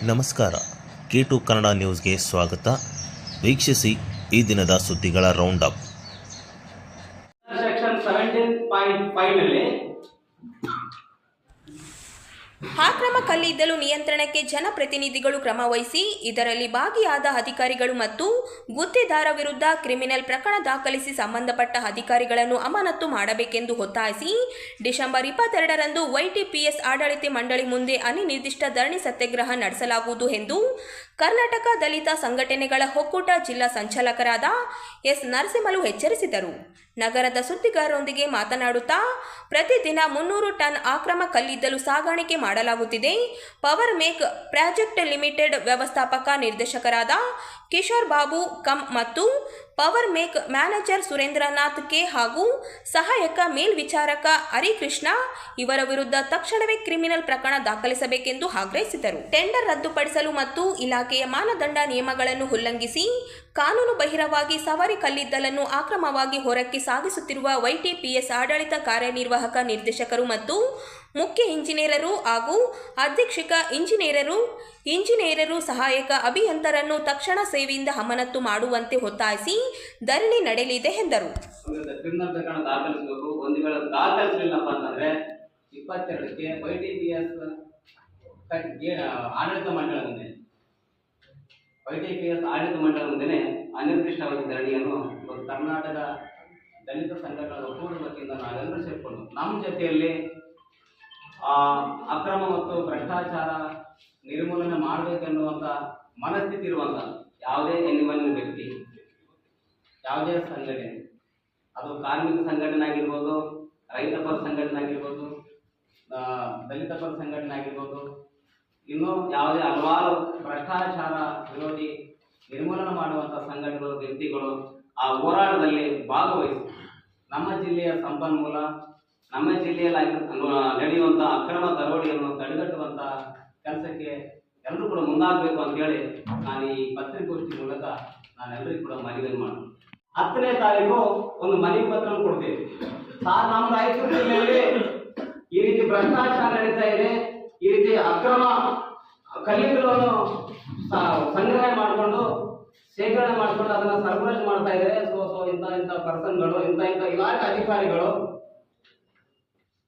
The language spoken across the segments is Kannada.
ನಮಸ್ಕಾರ. K2 ಕನ್ನಡ ನ್ಯೂಸ್ಗೆ ಸ್ವಾಗತ. ವೀಕ್ಷಿಸಿ ಈ ದಿನದ ಸುದ್ದಿಗಳ ರೌಂಡ್ ಅಪ್. ಸೆಕ್ಷನ್ 17.5 ನಲ್ಲಿ ಅಕ್ರಮ ಕಲ್ಲಿದ್ದಲು ನಿಯಂತ್ರಣಕ್ಕೆ ಜನಪ್ರತಿನಿಧಿಗಳು ಕ್ರಮ ವಹಿಸಿ ಇದರಲ್ಲಿ ಭಾಗಿಯಾದ ಅಧಿಕಾರಿಗಳು ಮತ್ತು ಗುತ್ತಿದಾರ ವಿರುದ್ಧ ಕ್ರಿಮಿನಲ್ ಪ್ರಕರಣ ದಾಖಲಿಸಿ ಸಂಬಂಧಪಟ್ಟ ಅಧಿಕಾರಿಗಳನ್ನು ಅಮಾನತು ಮಾಡಬೇಕೆಂದು ಒತ್ತಾಯಿಸಿ ಡಿಸೆಂಬರ್ 22ರಂದು YTPS ಆಡಳಿತ ಮಂಡಳಿ ಮುಂದೆ ಅನಿರ್ದಿಷ್ಟ ಧರಣಿ ಸತ್ಯಾಗ್ರಹ ನಡೆಸಲಾಗುವುದು ಎಂದು ಕರ್ನಾಟಕ ದಲಿತ ಸಂಘಟನೆಗಳ ಒಕ್ಕೂಟ ಜಿಲ್ಲಾ ಸಂಚಾಲಕರಾದ ಎಸ್ ನರಸಿಂಹಲು ಎಚ್ಚರಿಸಿದರು. ನಗರದ ಸುದ್ದಿಗಾರರೊಂದಿಗೆ ಮಾತನಾಡುತ್ತಾ, ಪ್ರತಿದಿನ 300 ಟನ್ ಅಕ್ರಮ ಕಲ್ಲಿದ್ದಲು ಸಾಗಾಣಿಕೆ ಮಾಡಲಾಗುತ್ತಿದೆ. ಪವರ್ ಮೇಕ್ ಪ್ರಾಜೆಕ್ಟ್ ಲಿಮಿಟೆಡ್ ವ್ಯವಸ್ಥಾಪಕ ನಿರ್ದೇಶಕರಾದ ಕಿಶೋರ್ ಬಾಬು ಕಂ ಮತ್ತು power make manager Surendranath K ಹಾಗೂ ಸಹಾಯಕ ಮೇಲ್ವಿಚಾರಕ ಹರಿಕೃಷ್ಣ ಇವರ ವಿರುದ್ಧ ತಕ್ಷಣವೇ ಕ್ರಿಮಿನಲ್ ಪ್ರಕರಣ ದಾಖಲಿಸಬೇಕೆಂದು ಆಗ್ರಹಿಸಿದರು. ಟೆಂಡರ್ ರದ್ದುಪಡಿಸಲು ಮತ್ತು ಇಲಾಖೆಯ ಮಾನದಂಡ ನಿಯಮಗಳನ್ನು ಉಲ್ಲಂಘಿಸಿ ಕಾನೂನು ಬಾಹಿರವಾಗಿ ಸವಾರಿ ಕಲ್ಲಿದ್ದಲನ್ನು ಅಕ್ರಮವಾಗಿ ಹೊರಕ್ಕೆ ಸಾಗಿಸುತ್ತಿರುವ YTPS ಆಡಳಿತ ಕಾರ್ಯನಿರ್ವಾಹಕ ನಿರ್ದೇಶಕರು ಮತ್ತು ಮುಖ್ಯ ಇಂಜಿನಿಯರರು ಹಾಗೂ ಅಧೀಕ್ಷಕ ಇಂಜಿನಿಯರರು ಸಹಾಯಕ ಅಭಿಯಂತರನ್ನು ತಕ್ಷಣ ಸೇವೆಯಿಂದ ಅಮಾನತು ಮಾಡುವಂತೆ ಒತ್ತಾಯಿಸಿ ಧರಣಿ ನಡೆಯಲಿದೆ ಎಂದರು. ಕ್ರಿಮಿನಲ್ ಪ್ರಕರಣ ದಾಖಲಿಸಬೇಕು. ಒಂದು ವೇಳೆ ದಾಖಲಿಸಲಿಲ್ಲಪ್ಪ ಅಂತಂದ್ರೆ 22ಕ್ಕೆ YTPS ಆಡಳಿತ ಮಂಡಳ ಮುಂದೆ YTPS ಆಡಳಿತ ಮಂಡಳ ಮುಂದೆ ಅನಿರ್ದಿಷ್ಟವಾದ ಧರಣಿಯನ್ನು ಕರ್ನಾಟಕ ದಲಿತ ಸಂಘಟನೆಗಳ ಒಕ್ಕೂಟದ ವತಿಯಿಂದ ನಾವೆಲ್ಲರೂ ಸೇರಿಕೊಂಡು ನಮ್ಮ ಜೊತೆಯಲ್ಲಿ ಅಕ್ರಮ ಮತ್ತು ಭ್ರಷ್ಟಾಚಾರ ನಿರ್ಮೂಲನೆ ಮಾಡಬೇಕೆನ್ನುವಂಥ ಮನಸ್ಥಿತಿ ಇರುವಂಥ ಯಾವುದೇ ಎನಿಮಲ್ ವ್ಯಕ್ತಿ, ಯಾವುದೇ ಸಂಘಟನೆ, ಅದು ಕಾರ್ಮಿಕ ಸಂಘಟನೆ ಆಗಿರ್ಬೋದು, ರೈತ ಪರ ಸಂಘಟನೆ ಆಗಿರ್ಬೋದು, ದಲಿತ ಪರ ಸಂಘಟನೆ ಆಗಿರ್ಬೋದು, ಇನ್ನೂ ಯಾವುದೇ ಹಲವಾರು ಭ್ರಷ್ಟಾಚಾರ ವಿರೋಧಿ ನಿರ್ಮೂಲನೆ ಮಾಡುವಂಥ ಸಂಘಟನೆಗಳು, ವ್ಯಕ್ತಿಗಳು ಆ ಹೋರಾಟದಲ್ಲಿ ಭಾಗವಹಿಸಿ ನಮ್ಮ ಜಿಲ್ಲೆಯ ಸಂಪನ್ಮೂಲ, ನಮ್ಮ ಜಿಲ್ಲೆಯಲ್ಲಿ ನಡೆಯುವಂಥ ಅಕ್ರಮ ದರೋಡೆಯನ್ನು ತಡೆಗಟ್ಟುವಂಥ ಕೆಲಸಕ್ಕೆ ಎಲ್ಲರೂ ಕೂಡ ಮುಂದಾಗಬೇಕು ಅಂತೇಳಿ ನಾನು ಈ ಪತ್ರಿಕಾಗೋಷ್ಠಿ ಮೂಲಕ ನಾನೆಲ್ಲರಿಗೂ ಕೂಡ ಮನವಿ ಮಾಡೋಣ. 10ನೇ ತಾರೀಕು ಒಂದು ಮನವಿ ಪತ್ರ ಕೊಡ್ತೀವಿ. ನಮ್ಮ ರಾಯಚೂರು ಜಿಲ್ಲೆಯಲ್ಲಿ ಈ ರೀತಿ ಭ್ರಷ್ಟಾಚಾರ ನಡೀತಾ ಇದೆ, ಈ ರೀತಿ ಅಕ್ರಮ ಕಲ್ಲಿದ್ದಲನ್ನು ಸಂಗ್ರಹಣೆ ಮಾಡಿಕೊಂಡು ಶೇಖರಣೆ ಮಾಡಿಕೊಂಡು ಅದನ್ನು ಸರಬರಾಜು ಮಾಡ್ತಾ ಇದ್ದಾರೆ. ಇಂಥ ಪರ್ಸನ್ಗಳು, ಇಂಥ ಇಲಾಖೆ ಅಧಿಕಾರಿಗಳು,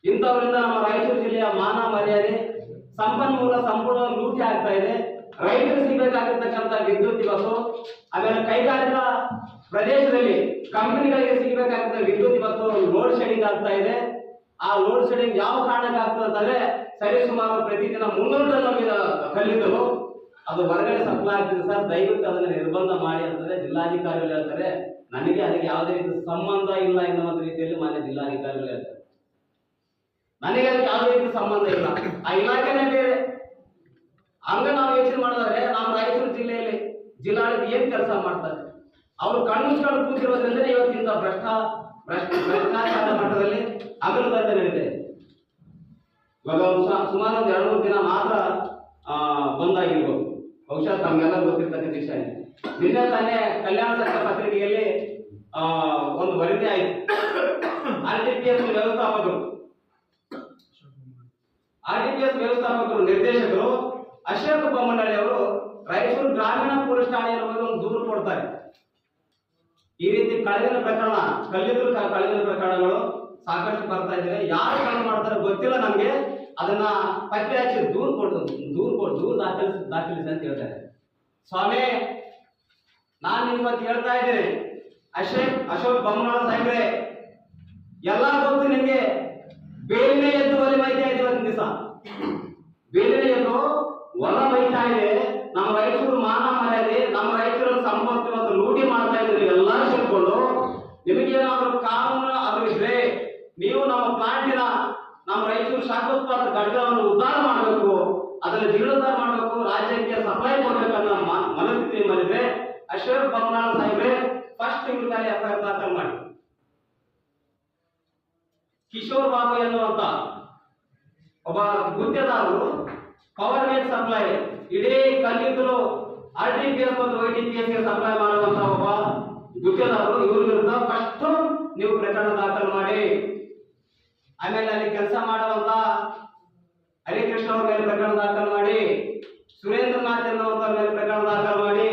ಇಂಥವರಿಂದ ನಮ್ಮ ರಾಯಚೂರು ಜಿಲ್ಲೆಯ ಮಾನ ಮರ್ಯಾದೆ ಸಂಪನ್ಮೂಲ ಸಂಪೂರ್ಣ ಲೂಟಿ ಆಗ್ತಾ ಇದೆ. ರೈತರು ಸಿಗಬೇಕಾಗಿರ್ತಕ್ಕಂಥ ವಿದ್ಯುತ್ ಇವತ್ತು, ಆಮೇಲೆ ಕೈಗಾರಿಕಾ ಪ್ರದೇಶದಲ್ಲಿ ಕಂಪನಿಗಳಿಗೆ ಸಿಗಬೇಕಾಗಿದ್ದ ವಿದ್ಯುತ್ ಇವತ್ತು ಲೋಡ್ ಶೆಡಿಂಗ್ ಆಗ್ತಾ ಇದೆ. ಆ ಲೋಡ್ ಶೆಡಿಂಗ್ ಯಾವ ಕಾರಣಕ್ಕೆ ಆಗ್ತದೆ ಅಂತಂದ್ರೆ ಸರಿಸುಮಾರು ಪ್ರತಿದಿನ 300 ಟನ್ ಕಲ್ಲಿದ್ದಲು ಅದು ಹೊರಗಡೆ ಸಪ್ಲೈ ಆಗ್ತಿದೆ ಸರ್, ದಯವಿಟ್ಟು ಅದನ್ನು ನಿರ್ಬಂಧ ಮಾಡಿ ಅಂತಂದ್ರೆ ಜಿಲ್ಲಾಧಿಕಾರಿಗಳು ಹೇಳ್ತಾರೆ. ನನಗೆ ಅದಕ್ಕೆ ಯಾವುದೇ ರೀತಿ ಸಂಬಂಧ ಇಲ್ಲ ಎನ್ನುವಂತ ರೀತಿಯಲ್ಲಿ ಮಾನ್ಯ ಜಿಲ್ಲಾಧಿಕಾರಿಗಳು ಹೇಳ್ತಾರೆ. ನನಗೆ ಅದಕ್ಕೆ ಯಾವುದೇ ರೀತಿ ಸಂಬಂಧ ಇಲ್ಲ, ಆ ಇಲಾಖೆನೇ ಬೇರೆ. ಹಂಗ ನಾವು ಯೋಚನೆ ಮಾಡಿದ್ರೆ ನಮ್ಮ ರಾಯಚೂರು ಜಿಲ್ಲೆಯಲ್ಲಿ ಜಿಲ್ಲಾಡಳಿತ ಏನ್ ಕೆಲಸ ಮಾಡ್ತಾರೆ? ಅವರು ಕಣ್ಣುಚ್ಕೊಂಡು ಕೂತಿರೋದ್ರಿಂದ ಇವತ್ತಿಂದ ಭ್ರಷ್ಟಾಚಾರ ಮಟ್ಟದಲ್ಲಿ ಅಗಲದಂತೆ ನಡೆದಿದೆ. ಇವಾಗ ಸುಮಾರು ಒಂದು 2-3 ದಿನ ಮಾತ್ರ ಬಂದಾಗಿರ್ಬೋದು. ಬಹುಶಃ ತಮಗೆಲ್ಲ ಗೊತ್ತಿರ್ತಕ್ಕಂಥ ವಿಷಯ. ನಿನ್ನೆ ತಾನೇ ಕಲ್ಯಾಣ ಸತ್ಯ ಪತ್ರಿಕೆಯಲ್ಲಿ ಒಂದು ವರದಿ ಆಯಿತು. RTPS ವ್ಯವಸ್ಥಾಪಕರು ನಿರ್ದೇಶಕರು ಅಶೋಕ್ ಬೊಮ್ಮನಹಳ್ಳಿ ಅವರು ರಾಯಚೂರು ಗ್ರಾಮೀಣ ಪೊಲೀಸ್ ಠಾಣೆಯಲ್ಲಿ ಹೋಗಿ ಒಂದು ದೂರು ಕೊಡ್ತಾರೆ. ಈ ರೀತಿ ಕಲ್ಲಿದ್ದಲು ಕಳೆದಿನ ಪ್ರಕರಣಗಳು ಸಾಕಷ್ಟು ಬರ್ತಾ ಇದ್ದಾರೆ. ಯಾರು ಕಳ್ಳ ಮಾಡ್ತಾರೆ ಗೊತ್ತಿಲ್ಲ ನಮ್ಗೆ, ಅದನ್ನ ಪತ್ತೆ ಹಚ್ಚಿ ದೂರು ದಾಖಲಿಸಿ ಅಂತ ಹೇಳ್ತಾರೆ. ಸ್ವಾಮಿ, ನಾನು ಇವತ್ತು ಹೇಳ್ತಾ ಇದ್ದೇನೆ, ಅಶೋಕ್ ಬೊಮ್ಮನಹಳ್ಳಿ ಸಾಹೇಬ್ರೆ, ಎಲ್ಲ ಗೊತ್ತು ನಿಮ್ಗೆ. ಬೇಲಿನೇ ಎದ್ದು ಒಲೆ ಮೈತಾ ಇದೆ. ಇವತ್ತಿನ ದಿವಸ ಬೇಲಿನೇ ಎದ್ದು ಹೊಲ ಮೈತಾ ಇದೆ. ನಮ್ಮ ರೈತರು ಮಾನ ಮರ್ಯಾದೆ, ನಮ್ಮ ರೈತರ ಸಂಪತ್ತು ಇವತ್ತು ಲೂಟಿ ಮಾಡ್ತಾ ಇದ್ದೀರಿ. ಎಲ್ಲ ಸೇರ್ಕೊಂಡು ನಿಮಗೇನಾದ್ರೂ ಕಾನೂನು ಅದು ಇದ್ರೆ ನೀವು ನಮ್ಮ ಪ್ಲಾಂಟಿನ ನಮ್ಮ ರೈತರು ಶಾಖೋತ್ಪಾದಕ ಘಟಕವನ್ನು ಉದ್ಧಾರ ಮಾಡಬೇಕು, ಅದನ್ನು ಜೀರ್ಣೋದ್ಧಾರ ಮಾಡಬೇಕು, ರಾಜ್ಯಕ್ಕೆ ಸಪ್ಲೈ ಕೊಡಬೇಕನ್ನೋ ಮನಸ್ಥಿತಿ ನಿಮ್ಮಲ್ಲಿದ್ರೆ ಅಶೋಕ್ ಬೊಮ್ಮನಹಳ್ಳಿ ಸಾಹೇಬ್ರೆ ಫಸ್ಟ್ ಇವ್ರ ಮೇಲೆ FIR ದಾಖಲು ಮಾಡಿ. ಕಿಶೋರ್ ಬಾಬು ಎನ್ನುವಂತ ಒಬ್ಬ ಗುತ್ತಿಗೆದಾರರು ಪವರ್ ಮೇಕ್ ಸಪ್ಲೈ ಇಡೀ ಕಲ್ಲಿದ್ದಲು RTPS ಮತ್ತು YTPS ಗೆ ಸಪ್ಲೈ ಮಾಡುವಂತ ಒಬ್ಬ ಗುತ್ತಿಗೆದಾರರು, ಇವ್ರ ವಿರುದ್ಧ ಫಸ್ಟ್ ನೀವು ಪ್ರಕರಣ ದಾಖಲು ಮಾಡಿ. ಆಮೇಲೆ ಅಲ್ಲಿ ಕೆಲಸ ಮಾಡುವಂತ ಹರಿಕೃಷ್ಣ ಅವ್ರ ಮೇಲೆ ಪ್ರಕರಣ ದಾಖಲು ಮಾಡಿ. ಸುರೇಂದ್ರನಾಥ್ ಎನ್ನುವಂಥವ್ರ ಮೇಲೆ ಪ್ರಕರಣ ದಾಖಲು ಮಾಡಿ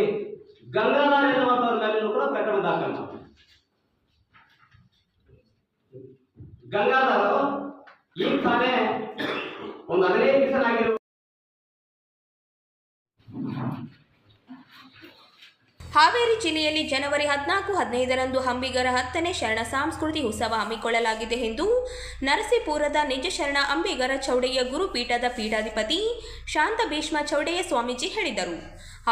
ಗಂಗಾಧರ್ ಎನ್ನುವಂಥವ್ರ ಮೇಲೂ ಕೂಡ ಪ್ರಕರಣ ದಾಖಲು ಮಾಡಿ ಗಂಗಾಧರ್ ಈಗ ತಾನೇ ಒಂದು 15 ದಿವಸನಾಗಿರುವ ಹಾವೇರಿ ಜಿಲ್ಲೆಯಲ್ಲಿ ಜನವರಿ 14-15ರಂದು ಅಂಬಿಗರ 10ನೇ ಶರಣ ಸಾಂಸ್ಕೃತಿಕ ಉತ್ಸವ ಹಮ್ಮಿಕೊಳ್ಳಲಾಗಿದೆ ಎಂದು ನರಸೀಪುರದ ನಿಜ ಶರಣ ಅಂಬಿಗರ ಚೌಡಯ್ಯ ಗುರುಪೀಠದ ಪೀಠಾಧಿಪತಿ ಶಾಂತ ಭೀಷ್ಮ ಚೌಡಯ್ಯ ಸ್ವಾಮೀಜಿ ಹೇಳಿದರು.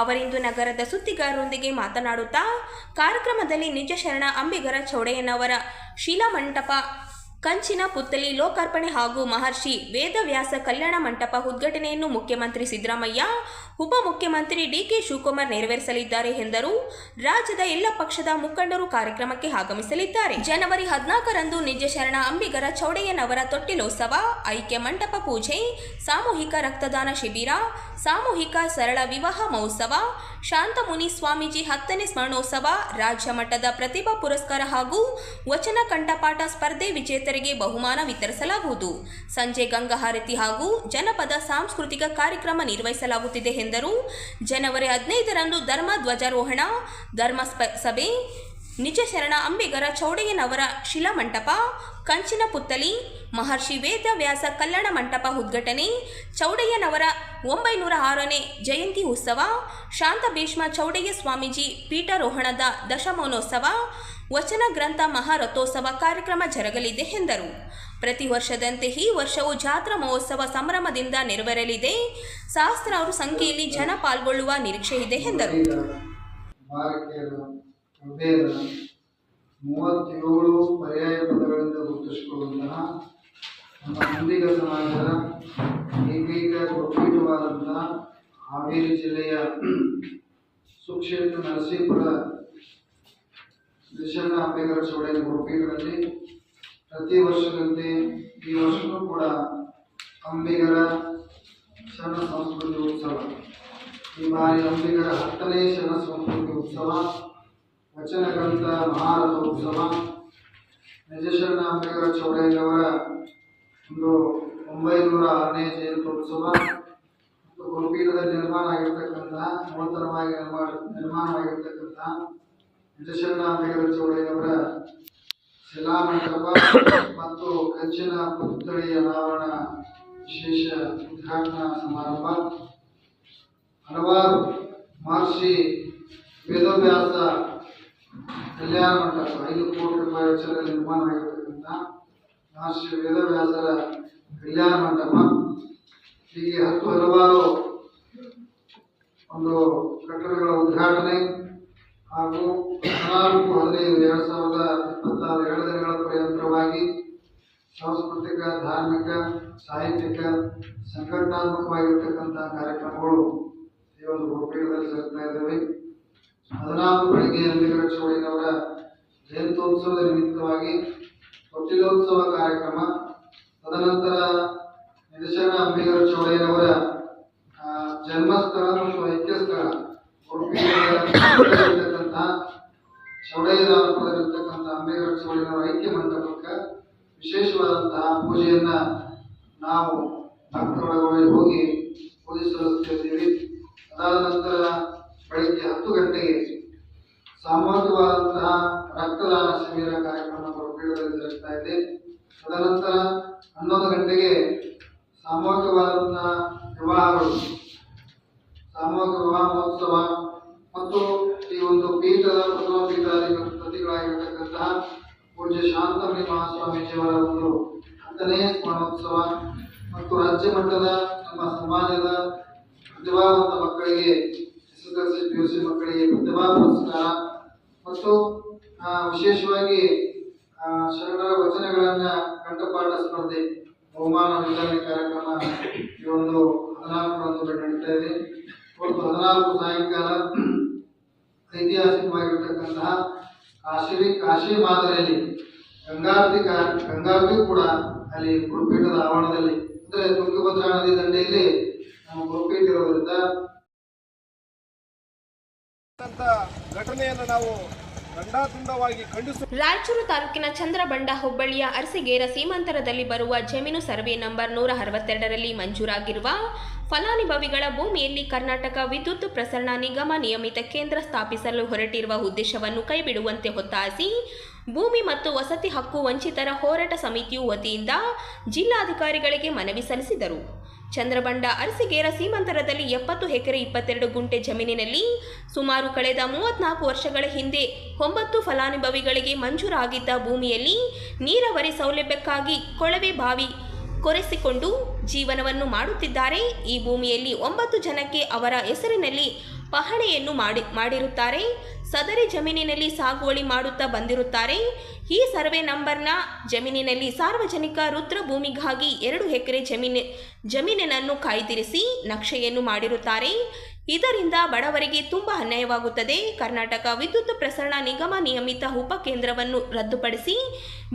ಅವರಿಂದು ನಗರದ ಸುದ್ದಿಗಾರರೊಂದಿಗೆ ಮಾತನಾಡುತ್ತಾ ಕಾರ್ಯಕ್ರಮದಲ್ಲಿ ನಿಜ ಶರಣ ಅಂಬಿಗರ ಚೌಡಯ್ಯನವರ ಶಿಲಾಮಂಟಪ ಕಂಚಿನ ಪುತ್ತಳಿ ಲೋಕಾರ್ಪಣೆ ಹಾಗೂ ಮಹರ್ಷಿ ವೇದವ್ಯಾಸ ಕಲ್ಯಾಣ ಮಂಟಪ ಉದ್ಘಾಟನೆಯನ್ನು ಮುಖ್ಯಮಂತ್ರಿ ಸಿದ್ದರಾಮಯ್ಯ, ಉಪಮುಖ್ಯಮಂತ್ರಿ ಡಿಕೆ ಶಿವಕುಮಾರ್ ನೆರವೇರಿಸಲಿದ್ದಾರೆ ಎಂದರು. ರಾಜ್ಯದ ಎಲ್ಲ ಪಕ್ಷದ ಮುಖಂಡರು ಕಾರ್ಯಕ್ರಮಕ್ಕೆ ಆಗಮಿಸಲಿದ್ದಾರೆ. ಜನವರಿ 14ರಂದು ನಿಜ ಶರಣ ಅಂಬಿಗರ ಚೌಡಯ್ಯನವರ ತೊಟ್ಟಿಲೋತ್ಸವ, ಐಕ್ಯ ಮಂಟಪ ಪೂಜೆ, ಸಾಮೂಹಿಕ ರಕ್ತದಾನ ಶಿಬಿರ, ಸಾಮೂಹಿಕ ಸರಳ ವಿವಾಹ ಮಹೋತ್ಸವ, ಶಾಂತಮುನಿ ಸ್ವಾಮೀಜಿ 10ನೇ ಸ್ಮರಣೋತ್ಸವ, ರಾಜ್ಯ ಮಟ್ಟದ ಪ್ರತಿಭಾ ಪುರಸ್ಕಾರ ಹಾಗೂ ವಚನ ಕಂಠಪಾಠ ಸ್ಪರ್ಧೆ ವಿಜೇತರಿಗೆ ಬಹುಮಾನ ವಿತರಿಸಲಾಗುವುದು. ಸಂಜೆ ಗಂಗಾಹಾರತಿ ಹಾಗೂ ಜನಪದ ಸಾಂಸ್ಕೃತಿಕ ಕಾರ್ಯಕ್ರಮ ನಿರ್ವಹಿಸಲಾಗುತ್ತಿದೆ ಎಂದರು. ಜನವರಿ 15ರಂದು ಧರ್ಮ ಧ್ವಜಾರೋಹಣ, ಧರ್ಮ ಸಭೆ, ನಿಜ ಶರಣ ಅಂಬಿಗರ ಚೌಡಯ್ಯನವರ ಶಿಲಾಮಂಟಪ, ಕಂಚಿನ ಪುತ್ತಳಿ, ಮಹರ್ಷಿ ವೇದವ್ಯಾಸ ಕಲ್ಯಾಣ ಮಂಟಪ ಉದ್ಘಾಟನೆ, ಚೌಡಯ್ಯನವರ 906ನೇ ಜಯಂತಿ ಉತ್ಸವ, ಶಾಂತ ಭೀಷ್ಮ ಚೌಡಯ್ಯ ಸ್ವಾಮೀಜಿ ಪೀಠಾರೋಹಣದ ದಶಮಾನೋತ್ಸವ, ವಚನ ಗ್ರಂಥ ಮಹಾರಥೋತ್ಸವ ಕಾರ್ಯಕ್ರಮ ಜರುಗಲಿದೆ ಎಂದರು. ಪ್ರತಿ ವರ್ಷದಂತೆ ಈ ವರ್ಷವೂ ಜಾತ್ರಾ ಮಹೋತ್ಸವ ಸಂಭ್ರಮದಿಂದ ನೆರವೇರಲಿದೆ. ಸಹಸ್ರಾರು ಸಂಖ್ಯೆಯಲ್ಲಿ ಜನ ಪಾಲ್ಗೊಳ್ಳುವ ನಿರೀಕ್ಷೆ ಇದೆ ಎಂದರು. 37 ಪರ್ಯಾಯ ಪದಗಳಿಂದ ಗುರುತಿಸಿಕೊಳ್ಳುವಂತಹ ನಮ್ಮ ಅಂಬಿಗ ಸಮಾಜದ ಏಕೈಕ ಗುರುಪೀಠವಾದಂತಹ ಹಾವೇರಿ ಜಿಲ್ಲೆಯ ಸುಕ್ಷೇತ್ರ ನರಸೀಪುರ ಶರಣ ಅಂಬಿಗರ ಚೌಡಯ್ಯ ಗುರುಪೀಠದಲ್ಲಿ ಪ್ರತಿ ವರ್ಷದಂತೆ ಈ ವರ್ಷವೂ ಕೂಡ ಅಂಬಿಗರ ಶರಣ ಸಂಸ್ಕೃತಿ ಉತ್ಸವ, ಈ ಬಾರಿ ಅಂಬಿಗರ 10ನೇ ಶರಣ ಸಂಸ್ಕೃತಿ ಉತ್ಸವ, ವಚನ ಗ್ರಂಥ ಮಹಾರಥ ಉತ್ಸವ, ನಿಜ ಶರಣ ಅಂಬಿಗರ ಚೌಡಯ್ಯನವರ ಒಂದು 906ನೇ ಜಯಂತ್ಯೋತ್ಸವ ಮತ್ತು ಗುರುಪೀಠದಲ್ಲಿ ನಿರ್ಮಾಣ ಆಗಿರ್ತಕ್ಕಂತಹ ನೂತನವಾಗಿ ನಿರ್ಮಾಣವಾಗಿರ್ತಕ್ಕಂತಹ ನಿಜ ಶರಣ ಅಂಬಿಗರ ಚೌಡಯ್ಯನವರ ಶಿಲಾಮಂಟಪ ಮತ್ತು ಕಂಚಿನ ಪುತ್ತಳಿಯ ಅನಾವರಣ ವಿಶೇಷ ಉದ್ಘಾಟನಾ ಸಮಾರಂಭ, ಹಲವಾರು ಮಹರ್ಷಿ ವೇದವ್ಯಾಸ ಕಲ್ಯಾಣ ಮಂಟಪ 5 ಕೋಟಿ ರೂಪಾಯಿ ವೆಚ್ಚದಲ್ಲಿ ನಿರ್ಮಾಣ ಆಗಿರ್ತಕ್ಕಂಥ ಮಹರ್ಷಿ ವೇದವ್ಯಾಸರ ಕಲ್ಯಾಣ ಮಂಟಪ, ಹೀಗೆ ಹಲವಾರು ಒಂದು ಕಟ್ಟಡಗಳ ಉದ್ಘಾಟನೆ ಹಾಗೂ 14-15-2026 2 ದಿನಗಳ ಪರ್ಯಂತರವಾಗಿ ಸಾಂಸ್ಕೃತಿಕ, ಧಾರ್ಮಿಕ, ಸಾಹಿತ್ಯಿಕ, ಸಂಘಟನಾತ್ಮಕವಾಗಿರ್ತಕ್ಕಂಥ ಕಾರ್ಯಕ್ರಮಗಳು ಈ ಒಂದು ಗುರುಪೀಠದಲ್ಲಿ ಜರುಗ್ತಾ ಇದ್ದಾವೆ. 14 ಬೆಳಗ್ಗೆ ಅಂಬಿಗರ ಚೌಡಯ್ಯನವರ ಜಯಂತ್ಯೋತ್ಸವದ ನಿಮಿತ್ತವಾಗಿ ತೊಟ್ಟಿಲೋತ್ಸವ ಕಾರ್ಯಕ್ರಮ, ತದನಂತರ ನಿಜ ಶರಣ ಅಂಬಿಗರ ಚೌಡಯ್ಯನವರ ಜನ್ಮಸ್ಥಳ ಮತ್ತು ಐಕ್ಯ ಸ್ಥಳ ಗುರುಪೀಠದಲ್ಲಿರ್ತಕ್ಕಂಥ ಚೌಡಯ್ಯದಾನಪುರದಲ್ಲಿರ್ತಕ್ಕಂಥ ಅಂಬಿಗರ ಚೌಡಯ್ಯನವರ ಐಕ್ಯ ಮಂಟಪಕ್ಕೆ ವಿಶೇಷವಾದಂತಹ ಪೂಜೆಯನ್ನ ನಾವು ಭಕ್ತರೊಳಗೆ ಹೋಗಿ ಪೂಜೆ ಸಲ್ಲಿಸುತ್ತಿದ್ದೀವಿ. ಅದಾದ ನಂತರ ಬೆಳಿಗ್ಗೆ 10 ಗಂಟೆಗೆ ಸಾಮೂಹಿಕವಾದಂತಹ ರಕ್ತದಾನ ಶಿಬಿರ ಕಾರ್ಯಕ್ರಮ ಗುರುಪೀಠದಲ್ಲಿ ಜರುಗ್ತಾ ಇದೆ. ತದನಂತರ 11 ಗಂಟೆಗೆ ಸಾಮೂಹಿಕವಾದಂತಹ ವಿವಾಹಗಳು, ಸಾಮೂಹಿಕ ವಿವಾಹ ಮಹೋತ್ಸವ ಮತ್ತು ಈ ಒಂದು ಪೀಠದ ಪ್ರಥಮ ಪೀಠಾಧಿಪತಿಗಳಾಗಿರ್ತಕ್ಕಂತಹ ಪೂಜ್ಯ ಶಾಂತಮುನಿ ಮಹಾಸ್ವಾಮೀಜಿಯವರ ಒಂದು 10ನೇ ಸ್ಮರಣೋತ್ಸವ ಮತ್ತು ರಾಜ್ಯ ಮಟ್ಟದ ನಮ್ಮ ಸಮಾಜದ ಪ್ರತಿಭಾವಂತ ಮಕ್ಕಳಿಗೆ SSLC PUC ಮಕ್ಕಳಿಗೆ ಪ್ರತಿಭಾ ಪುರಸ್ಕಾರ ಮತ್ತು ವಿಶೇಷವಾಗಿ ಶರಣರ ವಚನಗಳನ್ನ ಕಂಠಪಾಠ ಸ್ಪರ್ಧೆ ಬಹುಮಾನ ವಿತರಣೆ ಕಾರ್ಯಕ್ರಮ ಈ ಒಂದು 14ರಂದು ನಡೀತಾ ಇದೆ. 14 ಸಾಯಂಕಾಲ ಐತಿಹಾಸಿಕವಾಗಿರ್ತಕ್ಕಂತಹ ಕಾಶಿ ಮಾದರಿಯಲ್ಲಿ ಗಂಗಾರತಿ ಕೂಡ ಅಲ್ಲಿ ಗುರುಪೀಠದ ಆವರಣದಲ್ಲಿ, ಅಂದ್ರೆ ತುಂಗಭದ್ರಾ ನದಿ ದಂಡೆಯಲ್ಲಿ ನಮ್ಮ ಗುರುಪೀಠ ಇರೋದ್ರಿಂದ ಘಟನೆಯನ್ನು ನಾವು ಖಂಡಾಖಂಡವಾಗಿ ರಾಯಚೂರು ತಾಲೂಕಿನ ಚಂದ್ರಬಂಡ ಹೋಬಳಿಯ ಅರಸಿಗೇರ ಸೀಮಾಂತರದಲ್ಲಿ ಬರುವ ಜಮೀನು ಸರ್ವೆ ನಂಬರ್ 162ರಲ್ಲಿ ಮಂಜೂರಾಗಿರುವ ಫಲಾನುಭವಿಗಳ ಭೂಮಿಯಲ್ಲಿ ಕರ್ನಾಟಕ ವಿದ್ಯುತ್ ಪ್ರಸರಣ ನಿಗಮ ನಿಯಮಿತ ಕೇಂದ್ರ ಸ್ಥಾಪಿಸಲು ಹೊರಟಿರುವ ಉದ್ದೇಶವನ್ನು ಕೈಬಿಡುವಂತೆ ಒತ್ತಾಯಿಸಿ ಭೂಮಿ ಮತ್ತು ವಸತಿ ಹಕ್ಕು ವಂಚಿತರ ಹೋರಾಟ ಸಮಿತಿಯು ವತಿಯಿಂದ ಜಿಲ್ಲಾಧಿಕಾರಿಗಳಿಗೆ ಮನವಿ ಸಲ್ಲಿಸಿದರು. ಚಂದ್ರಬಂಡ ಅರಸಿಗೇರ ಸೀಮಂತರದಲ್ಲಿ 70 ಎಕರೆ 22 ಗುಂಟೆ ಜಮೀನಿನಲ್ಲಿ ಸುಮಾರು ಕಳೆದ 34 ವರ್ಷಗಳ ಹಿಂದೆ 9 ಫಲಾನುಭವಿಗಳಿಗೆ ಮಂಜೂರಾಗಿದ್ದ ಭೂಮಿಯಲ್ಲಿ ನೀರಾವರಿ ಸೌಲಭ್ಯಕ್ಕಾಗಿ ಕೊಳವೆ ಬಾವಿ ಕೊರೆಸಿಕೊಂಡು ಜೀವನವನ್ನು ಮಾಡುತ್ತಿದ್ದಾರೆ. ಈ ಭೂಮಿಯಲ್ಲಿ 9 ಜನಕ್ಕೆ ಅವರ ಹೆಸರಿನಲ್ಲಿ ಪಹಣಿಯನ್ನು ಮಾಡಿರುತ್ತಾರೆ. ಸದರಿ ಜಮೀನಿನಲ್ಲಿ ಸಾಗುವಳಿ ಮಾಡುತ್ತಾ ಬಂದಿರುತ್ತಾರೆ. ಈ ಸರ್ವೆ ನಂಬರ್ನ ಜಮೀನಿನಲ್ಲಿ ಸಾರ್ವಜನಿಕ ರುದ್ರ ಭೂಮಿಗಾಗಿ 2 ಎಕರೆ ಜಮೀನನ್ನು ಕಾಯ್ದಿರಿಸಿ ನಕ್ಷೆಯನ್ನು ಮಾಡಿರುತ್ತಾರೆ. ಇದರಿಂದ ಬಡವರಿಗೆ ತುಂಬ ಅನ್ಯಾಯವಾಗುತ್ತದೆ. ಕರ್ನಾಟಕ ವಿದ್ಯುತ್ ಪ್ರಸರಣ ನಿಗಮ ನಿಯಮಿತ ಉಪಕೇಂದ್ರವನ್ನು ರದ್ದುಪಡಿಸಿ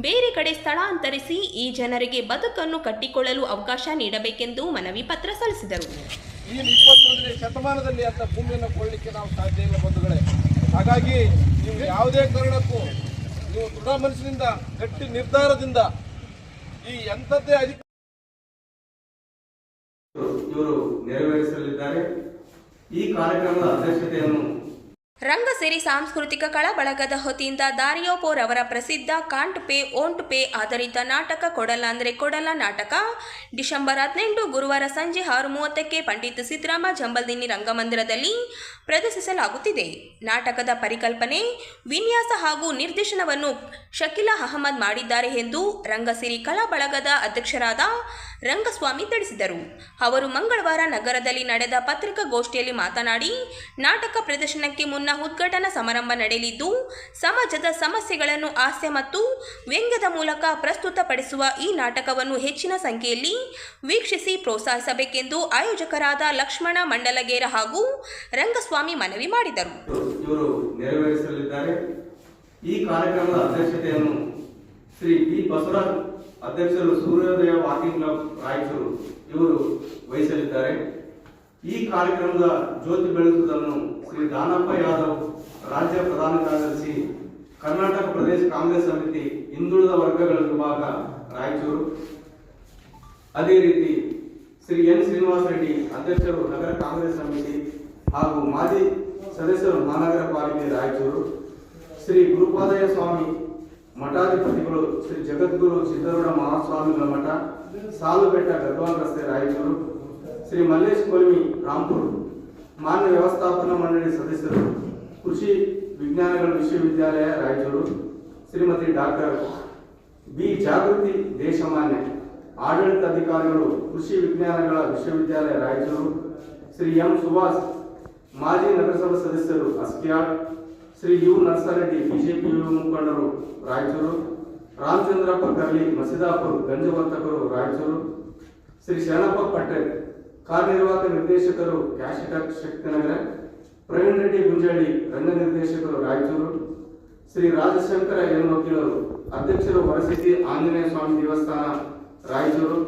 ಬೇರೆ ಕಡೆ ಸ್ಥಳಾಂತರಿಸಿ ಈ ಜನರಿಗೆ ಬದುಕನ್ನು ಕಟ್ಟಿಕೊಳ್ಳಲು ಅವಕಾಶ ನೀಡಬೇಕೆಂದು ಮನವಿ ಪತ್ರ ಸಲ್ಲಿಸಿದರು. ಈ 21ನೇ ಶತಮಾನದಲ್ಲಿ ಅಂತ ಭೂಮಿಯನ್ನು ಕೊಳ್ಳಲಿಕ್ಕೆ ನಾವು ಸಾಧ್ಯ ಇಲ್ಲ ಬಂಧುಗಳೇ. ಹಾಗಾಗಿ ನೀವು ಯಾವುದೇ ಕಾರಣಕ್ಕೂ ನೀವು ದೃಢ ಮನಸ್ಸಿನಿಂದ ಗಟ್ಟಿ ನಿರ್ಧಾರದಿಂದ ಈ ಎಂಥದ್ದೇ ಇವರು ನೆರವೇರಿಸಲಿದ್ದಾರೆ. ಈ ಕಾರ್ಯಕ್ರಮದ ಅಧ್ಯಕ್ಷತೆಯನ್ನು ರಂಗಸಿರಿ ಸಾಂಸ್ಕೃತಿಕ ಕಲಾ ಬಳಗದ ವತಿಯಿಂದ ದಾರಿಯೋಪೋರ್ ಅವರ ಪ್ರಸಿದ್ಧ ಕಾಂಟ್ ಪೇ ಓಂಟ್ ಪೇ ಆಧಾರಿತ ನಾಟಕ ಕೊಡಲ್ಲ ಅಂದರೆ ಕೊಡಲ್ಲ ನಾಟಕ ಡಿಸೆಂಬರ್ 18 ಗುರುವಾರ ಸಂಜೆ 6:30ಕ್ಕೆ ಪಂಡಿತ್ ಸಿದ್ದರಾಮ ಜಂಬಲ್ದಿನ್ನಿ ರಂಗಮಂದಿರದಲ್ಲಿ ಪ್ರದರ್ಶಿಸಲಾಗುತ್ತಿದೆ. ನಾಟಕದ ಪರಿಕಲ್ಪನೆ, ವಿನ್ಯಾಸ ಹಾಗೂ ನಿರ್ದೇಶನವನ್ನು ಶಕೀಲಾ ಅಹಮದ್ ಮಾಡಿದ್ದಾರೆ ಎಂದು ರಂಗಸಿರಿ ಕಲಾ ಬಳಗದ ಅಧ್ಯಕ್ಷರಾದ ರಂಗಸ್ವಾಮಿ ತಿಳಿಸಿದರು. ಅವರು ಮಂಗಳವಾರ ನಗರದಲ್ಲಿ ನಡೆದ ಪತ್ರಿಕಾಗೋಷ್ಠಿಯಲ್ಲಿ ಮಾತನಾಡಿ, ನಾಟಕ ಪ್ರದರ್ಶನಕ್ಕೆ ಮುನ್ನ ಉದ್ಘಾಟನಾ ಸಮಾರಂಭ ನಡೆಯಲಿದ್ದು, ಸಮಾಜದ ಸಮಸ್ಯೆಗಳನ್ನು ಹಾಸ್ಯ ಮತ್ತು ವ್ಯಂಗ್ಯದ ಮೂಲಕ ಪ್ರಸ್ತುತಪಡಿಸುವ ಈ ನಾಟಕವನ್ನು ಹೆಚ್ಚಿನ ಸಂಖ್ಯೆಯಲ್ಲಿ ವೀಕ್ಷಿಸಿ ಪ್ರೋತ್ಸಾಹಿಸಬೇಕೆಂದು ಆಯೋಜಕರಾದ ಲಕ್ಷ್ಮಣ ಮಂಡಲಗೇರ ಹಾಗೂ ರಂಗಸ್ವಾಮಿ ಮನವಿ ಮಾಡಿದರು. ಇವರು ನೆರವೇರಿಸಲಿದ್ದಾರೆ. ಈ ಕಾರ್ಯಕ್ರಮದ ಅಧ್ಯಕ್ಷತೆಯನ್ನು ಶ್ರೀ ಪಿ ಬಸವರಾಜ್ ಅಧ್ಯಕ್ಷರು, ಸೂರ್ಯೋದಯ ವಾಕಿಂಗ್ ಕ್ಲಬ್ ರಾಯಚೂರು ಇವರು ವಹಿಸಲಿದ್ದಾರೆ. ಈ ಕಾರ್ಯಕ್ರಮದ ಜ್ಯೋತಿ ಬೆಳೆಸುವುದನ್ನು ಶ್ರೀ ದಾನಪ್ಪ ಯಾದವ್, ರಾಜ್ಯ ಪ್ರಧಾನ ಕಾರ್ಯದರ್ಶಿ, ಕರ್ನಾಟಕ ಪ್ರದೇಶ ಕಾಂಗ್ರೆಸ್ ಸಮಿತಿ, ಹಿಂದುಳಿದ ವರ್ಗಗಳ ವಿಭಾಗ ರಾಯಚೂರು. ಅದೇ ರೀತಿ ಶ್ರೀ ಎನ್ ಶ್ರೀನಿವಾಸ ರೆಡ್ಡಿ, ಅಧ್ಯಕ್ಷರು, ನಗರ ಕಾಂಗ್ರೆಸ್ ಸಮಿತಿ ಹಾಗೂ ಮಾಜಿ ಸದಸ್ಯರು, ಮಹಾನಗರ ಪಾಲಿಕೆ ರಾಯಚೂರು. ಶ್ರೀ ಗುರುಪಾದಯ್ಯ ಸ್ವಾಮಿ ಮಠಾಧಿಪತಿಗಳು, ಶ್ರೀ ಜಗದ್ಗುರು ಸಿದ್ದರೂಢ ಮಹಾಸ್ವಾಮಿಗಳ ಮಠ, ಸಾಲುಬೆಟ್ಟ, ಗದ್ವಾಲ್ ರಸ್ತೆ, ರಾಯಚೂರು. ಶ್ರೀ ಮಲ್ಲೇಶ್ ಕೊಲ್ಮಿ, ರಾಂಪುರ್, ಮಾನ್ಯ ವ್ಯವಸ್ಥಾಪನಾ ಮಂಡಳಿ ಸದಸ್ಯರು, ಕೃಷಿ ವಿಜ್ಞಾನಗಳ ವಿಶ್ವವಿದ್ಯಾಲಯ ರಾಯಚೂರು. ಶ್ರೀಮತಿ ಡಾಕ್ಟರ್ ಬಿ ಜಾಗೃತಿ ದೇಶಮಾನ್ಯ, ಆಡಳಿತಾಧಿಕಾರಿಗಳು, ಕೃಷಿ ವಿಜ್ಞಾನಗಳ ವಿಶ್ವವಿದ್ಯಾಲಯ ರಾಯಚೂರು. ಶ್ರೀ ಎಂ ಸುಭಾಷ್, ಮಾಜಿ ನಗರಸಭಾ ಸದಸ್ಯರು, ಅಸ್ಕಿಯಾಡ್. ಶ್ರೀ ಯು ನರ್ಸಾರೆಡ್ಡಿ, ಬಿಜೆಪಿ ಯುವ ಮುಖಂಡರು ರಾಯಚೂರು. ರಾಮಚಂದ್ರಪ್ಪ ಕರ್ಲಿ, ಮಸಿದಾಪುರ್, ಗಂಜವರ್ತಕರು ರಾಯಚೂರು. ಶ್ರೀ ಶರಣಪ್ಪ ಪಟೇಲ್, ಕಾರ್ಯನಿರ್ವಾಹಕ ನಿರ್ದೇಶಕರು, ಕ್ಯಾಶಿಟಕ್, ಶಕ್ತಿನಗರ. ಪ್ರವೀಣ್ ರೆಡ್ಡಿ ಗುಂಜಳ್ಳಿ, ರಂಗ ನಿರ್ದೇಶಕರು ರಾಯಚೂರು. ಶ್ರೀ ರಾಜಶಂಕರ ಎನ್ ವಕೀಲರು, ಅಧ್ಯಕ್ಷರು, ಹೊರಸಿದ್ದಿ ಆಂಜನೇಯ ಸ್ವಾಮಿ ದೇವಸ್ಥಾನ ರಾಯಚೂರು.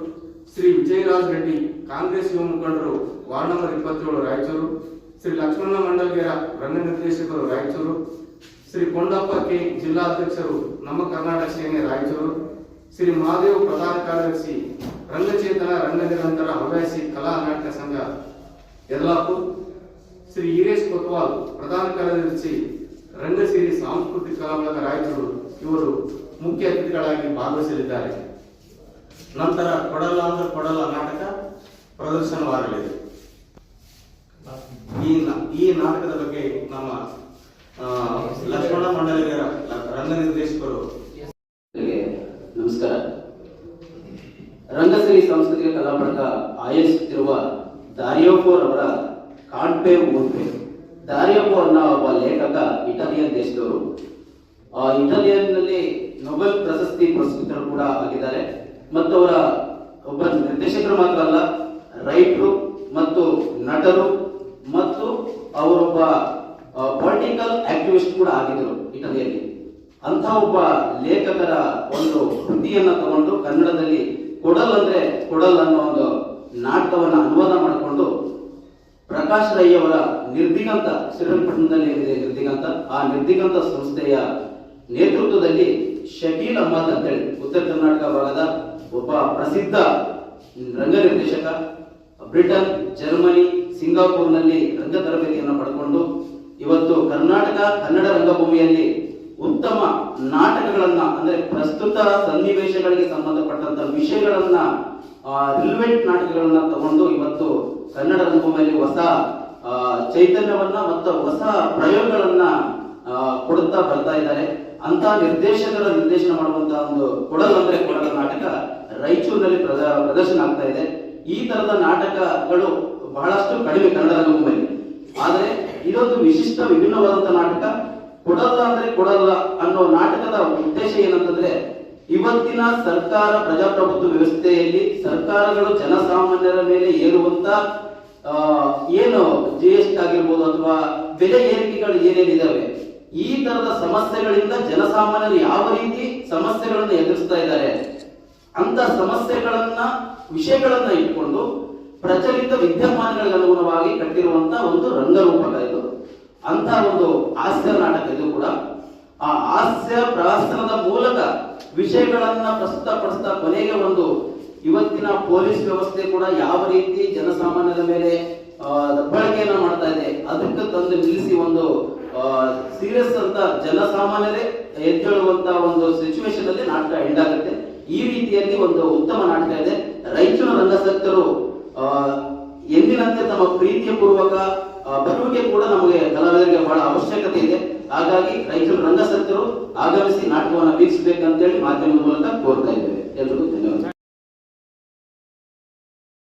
ಶ್ರೀ ವಿಜಯರಾಜ್ ರೆಡ್ಡಿ, ಕಾಂಗ್ರೆಸ್ ಯುವ ಮುಖಂಡರು, ವಾರ್ಡ್ ನಂಬರ್ 27 ರಾಯಚೂರು. ಶ್ರೀ ಲಕ್ಷ್ಮಣ ಮಂಡಲ್ಗೇರ, ರಂಗ ನಿರ್ದೇಶಕರು ರಾಯಚೂರು. ಶ್ರೀ ಕೊಂಡಪ್ಪ ಕೆ, ಜಿಲ್ಲಾಧ್ಯಕ್ಷರು, ನಮ್ಮ ಕರ್ನಾಟಕ ಸೇನೆ ರಾಯಚೂರು. ಶ್ರೀ ಮಹಾದೇವ್, ಪ್ರಧಾನ ಕಾರ್ಯದರ್ಶಿ, ರಂಗಚೇತನ ರಂಗ ನಿರಂತರ ಹವ್ಯಾಸಿ ಕಲಾ ನಾಟಕ ಸಂಘ ಯದಲಾಪುರ್. ಶ್ರೀ ಹಿರೇಶ್ ಕೊತ್ವಾಲ್, ಪ್ರಧಾನ ಕಾರ್ಯದರ್ಶಿ, ರಂಗಸಿರಿ ಸಾಂಸ್ಕೃತಿಕ ಕಲಾ ಬಳಗ ರಾಯಚೂರು ಇವರು ಮುಖ್ಯ ಅತಿಥಿಗಳಾಗಿ ಭಾಗವಹಿಸಲಿದ್ದಾರೆ. ನಂತರ ಕೊಡಲ್ಲ ಅಂದ್ರೆ ಕೊಡಲ್ಲ ನಾಟಕ ಪ್ರದರ್ಶನವಾಗಲಿದೆ. ಈ ನಾಟಕದ ಬಗ್ಗೆ ನಮ್ಮ ಲಕ್ಷ್ಮಣ ಮಂಡಲಿಗರ ರಂಗ ನಿರ್ದೇಶಕರು. ನಮಸ್ಕಾರ. ರಂಗಸಿರಿ ಸಾಂಸ್ಕೃತಿಕ ಕಲಾ ಬಳಗ ಆಯೋಜಿಸುತ್ತಿರುವ ದಾರಿಯೋಪೋರ್ ಅವರ ಕಾಂಟ್ ಪೇ ಓಂಟ್ ಪೇ. ದಾರಿಯೋಪೋರ್ ಅನ್ನೋ ಒಬ್ಬ ಲೇಖಕ ಇಟಾಲಿಯನ್ ದೇಶದವರು. ಇಟಾಲಿಯನ್ ನಲ್ಲಿ ನೊಬೆಲ್ ಪ್ರಶಸ್ತಿ ಪುರಸ್ಕೃತರು ಕೂಡ ಆಗಿದ್ದಾರೆ. ಮತ್ತು ಅವರ ಒಬ್ಬ ನಿರ್ದೇಶಕರು ಮಾತ್ರ ಅಲ್ಲ, ರೈಟರು ಮತ್ತು ನಟರು ಮತ್ತು ಅವರೊಬ್ಬ ಪೊಲಿಟಿಕಲ್ ಆಕ್ಟಿವಿಸ್ಟ್ ಕೂಡ ಆಗಿದ್ದರು ಇಟಲಿಯಲ್ಲಿ. ಅಂತ ಒಬ್ಬ ಲೇಖಕರ ಒಂದು ಕೃತಿಯನ್ನ ತಗೊಂಡು ಕನ್ನಡದಲ್ಲಿ ಕೊಡಲ್ ಅಂದ್ರೆ ಕೊಡಲ್ ಅನ್ನೋ ಒಂದು ನಾಟಕವನ್ನು ಅನುವಾದ ಮಾಡಿಕೊಂಡು ಪ್ರಕಾಶ್ ರೈ ಅವರ ನಿರ್ದಿಗಂತ, ಶ್ರೀರಂಗಪಟ್ಟಣದಲ್ಲಿ ಏನಿದೆ ನಿರ್ದಿಗಂತ, ಆ ನಿರ್ದಿಗಂತ ಸಂಸ್ಥೆಯ ನೇತೃತ್ವದಲ್ಲಿ ಶಕೀಲ್ ಅಹಮದ್ ಅಂತೇಳಿ ಉತ್ತರ ಕರ್ನಾಟಕ ಭಾಗದ ಒಬ್ಬ ಪ್ರಸಿದ್ಧ ರಂಗ ನಿರ್ದೇಶಕ, ಬ್ರಿಟನ್, ಜರ್ಮನಿ, ಸಿಂಗಾಪುರ್ನಲ್ಲಿ ರಂಗ ತರಬೇತಿಯನ್ನು ಪಡೆದುಕೊಂಡು ಇವತ್ತು ಕರ್ನಾಟಕ ಕನ್ನಡ ರಂಗಭೂಮಿಯಲ್ಲಿ ಉತ್ತಮ ನಾಟಕಗಳನ್ನ ಅಂದ್ರೆ ಪ್ರಸ್ತುತ ಸನ್ನಿವೇಶಗಳಿಗೆ ಸಂಬಂಧಪಟ್ಟಂತ ವಿಷಯಗಳನ್ನ ರಿಲೆವೆಂಟ್ ನಾಟಕಗಳನ್ನ ತಗೊಂಡು ಇವತ್ತು ಕನ್ನಡ ರಂಗಭೂಮಿಯಲ್ಲಿ ಹೊಸ ಚೈತನ್ಯವನ್ನ ಮತ್ತು ಹೊಸ ಪ್ರಯೋಗಗಳನ್ನ ಕೊಡುತ್ತಾ ಬರ್ತಾ ಇದ್ದಾರೆ. ಅಂತ ನಿರ್ದೇಶಕರ ನಿರ್ದೇಶನ ಮಾಡುವಂತಹ ಒಂದು ಕೊಡಲ್ ಅಂದ್ರೆ ಕೊಡಲ ನಾಟಕ ರಾಯಚೂರಿನಲ್ಲಿ ಪ್ರದರ್ಶನ ಆಗ್ತಾ ಇದೆ. ಈ ತರದ ನಾಟಕಗಳು ಬಹಳಷ್ಟು ಕಡಿಮೆ ಕನ್ನಡ ರಂಗಭೂಮಿಯಲ್ಲಿ. ಆದರೆ ಇದೊಂದು ವಿಶಿಷ್ಟ ವಿಭಿನ್ನವಾದಂತಹ ನಾಟಕ. ಕೊಡಲ್ಲ ಅಂದ್ರೆ ಕೊಡಲ್ಲ ಅನ್ನೋ ನಾಟಕದ ಉದ್ದೇಶ ಏನಂತಂದ್ರೆ, ಇವತ್ತಿನ ಸರ್ಕಾರ ಪ್ರಜಾಪ್ರಭುತ್ವ ವ್ಯವಸ್ಥೆಯಲ್ಲಿ ಸರ್ಕಾರಗಳು ಜನಸಾಮಾನ್ಯರ ಮೇಲೆ ಏರುವಂತ ಏನು GST ಆಗಿರ್ಬೋದು ಅಥವಾ ಬೆಲೆ ಏರಿಕೆಗಳು ಏನೇನಿದಾವೆ, ಈ ತರದ ಸಮಸ್ಯೆಗಳಿಂದ ಜನಸಾಮಾನ್ಯರು ಯಾವ ರೀತಿ ಸಮಸ್ಯೆಗಳನ್ನ ಎದುರಿಸ್ತಾ ಇದ್ದಾರೆ ಅಂತ ಸಮಸ್ಯೆಗಳನ್ನ ವಿಷಯಗಳನ್ನ ಇಟ್ಕೊಂಡು ಪ್ರಚಲಿತ ವಿದ್ಯಮಾನಗಳಿಗೆ ಅನುಗುಣವಾಗಿ ಕಟ್ಟಿರುವಂತ ಒಂದು ರಂಗರೂಪಕ ಇದು. ಅಂತ ಒಂದು ಹಾಸ್ಯ ನಾಟಕ ಇದು ಕೂಡ. ಆ ಹಾಸ್ಯ ಪ್ರಹಸನದ ಮೂಲಕ ವಿಷಯಗಳನ್ನ ಪ್ರಸ್ತುತಪಡಿಸ್ತಾ ಕೊನೆಗೆ ಒಂದು ಇವತ್ತಿನ ಪೊಲೀಸ್ ವ್ಯವಸ್ಥೆ ಕೂಡ ಯಾವ ರೀತಿ ಜನಸಾಮಾನ್ಯರ ಮೇಲೆ ದಬ್ಬಾಳಿಕೆಯನ್ನ ಮಾಡ್ತಾ ಇದೆ ಅದಕ್ಕೆ ತಂದು ನಿಲ್ಲಿಸಿ ಒಂದು ಸೀರಿಯಸ್ ಅಂತ ಜನಸಾಮಾನ್ಯರೇ ಎದ್ದೇಳುವಂತ ಒಂದು ಸಿಚುವೇಶನ್ ಅಲ್ಲಿ ನಾಟಕ ಎಂಡ್ ಆಗುತ್ತೆ. ಈ ರೀತಿಯಲ್ಲಿ ಒಂದು ಉತ್ತಮ ನಾಟಕ ಇದೆ. ರಾಯಚೂರು ರಂಗಸಕ್ತರು ಎಂದಿನಂತೆ ತಮ್ಮ ಪ್ರೀತಿಯ ಪೂರ್ವಕ ಬರುವಿಕೆ ಕೂಡ ನಮಗೆ ಕಲಾವಿದರಿಗೆ ಬಹಳ ಅವಶ್ಯಕತೆ ಇದೆ. ಹಾಗಾಗಿ ರಾಯಚೂರು ರಂಗಸಕ್ತರು ಆಗಮಿಸಿ ನಾಟಕವನ್ನು ವೀಕ್ಷಿಸಬೇಕಂತೇಳಿ ಮಾಧ್ಯಮದ ಮೂಲಕ ಕೋರ್ತಾ ಇದ್ದೇವೆ. ಎಲ್ರಿಗೂ ಧನ್ಯವಾದ.